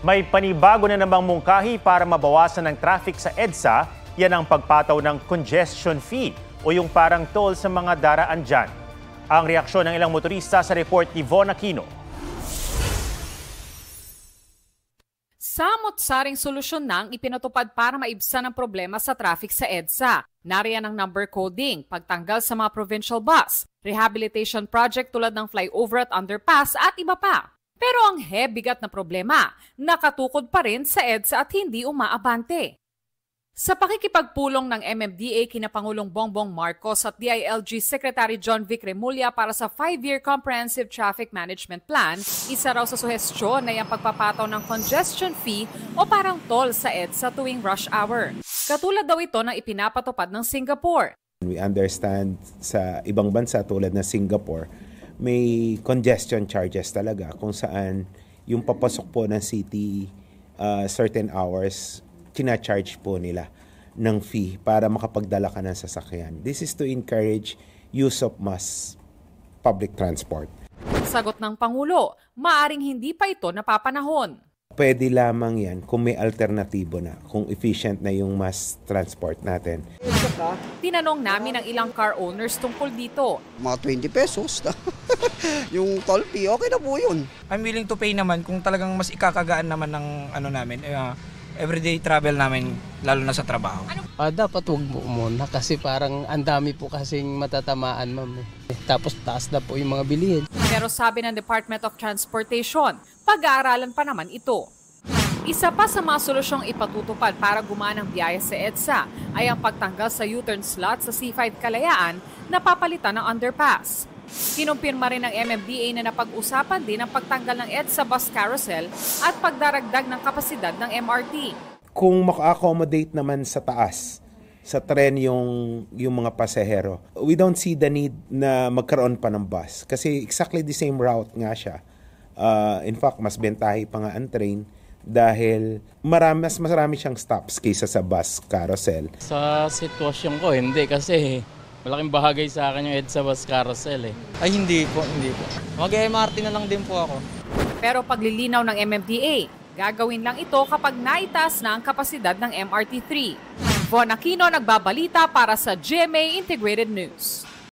May panibago na namang mungkahi para mabawasan ng traffic sa EDSA. Yan ang pagpataw ng congestion fee o yung parang toll sa mga daraan dyan. Ang reaksyon ng ilang motorista sa report ni Von Aquino. Samot-saring solusyon na ang ipinatupad para maibsan ang problema sa traffic sa EDSA. Nariyan ang number coding, pagtanggal sa mga provincial bus, rehabilitation project tulad ng flyover at underpass at iba pa. Pero ang bigat na problema, nakatukod pa rin sa EDSA at hindi umaabante. Sa pakikipagpulong ng MMDA kina Pangulong Bongbong Marcos at DILG Secretary John Vic Remulla para sa 5-year Comprehensive Traffic Management Plan, isa raw sa suhestyon na yung pagpapataw ng congestion fee o parang toll sa EDSA tuwing rush hour. Katulad daw ito ng ipinapatupad ng Singapore. We understand sa ibang bansa tulad ng Singapore, may congestion charges talaga kung saan yung papasok po ng city certain hours, charge po nila ng fee para makapagdala ka ng sasakyan. This is to encourage use of mass public transport. Sagot ng Pangulo, maaring hindi pa ito napapanahon. Pwede lamang yan kung may alternatibo na, kung efficient na yung mass transport natin. Tinanong namin ang ilang car owners tungkol dito. Mga 20 pesos. Yung toll fee, okay na po yun. I'm willing to pay naman kung talagang mas ikakagaan naman ng everyday travel namin, lalo na sa trabaho. Dapat huwag mo muna kasi parang ang dami po kasing matatamaan, ma'am. Tapos taas na po yung mga bilihin. Pero sabi ng Department of Transportation, pag-aaralan pa naman ito. Isa pa sa mga solusyong ipatutupad para gumanang biyaya sa EDSA ay ang pagtanggal sa U-turn slot sa C5 Kalayaan na papalitan ng underpass. Kinumpirma rin ng MMDA na napag-usapan din ang pagtanggal ng EDSA bus carousel at pagdaragdag ng kapasidad ng MRT. Kung maka-accommodate naman sa taas, sa tren yung mga pasahero, we don't see the need na magkaroon pa ng bus. Kasi exactly the same route nga siya. In fact, mas bentahe pa nga ang train dahil mas marami siyang stops kaysa sa bus carousel. Sa sitwasyon ko, hindi kasi malaking bahagay sa akin yung EDSA bus carousel . Ay hindi po. Mag-MRT na lang din po ako. Pero paglilinaw ng MMDA, gagawin lang ito kapag naitaas na ang kapasidad ng MRT3. Von Aquino nagbabalita para sa GMA Integrated News.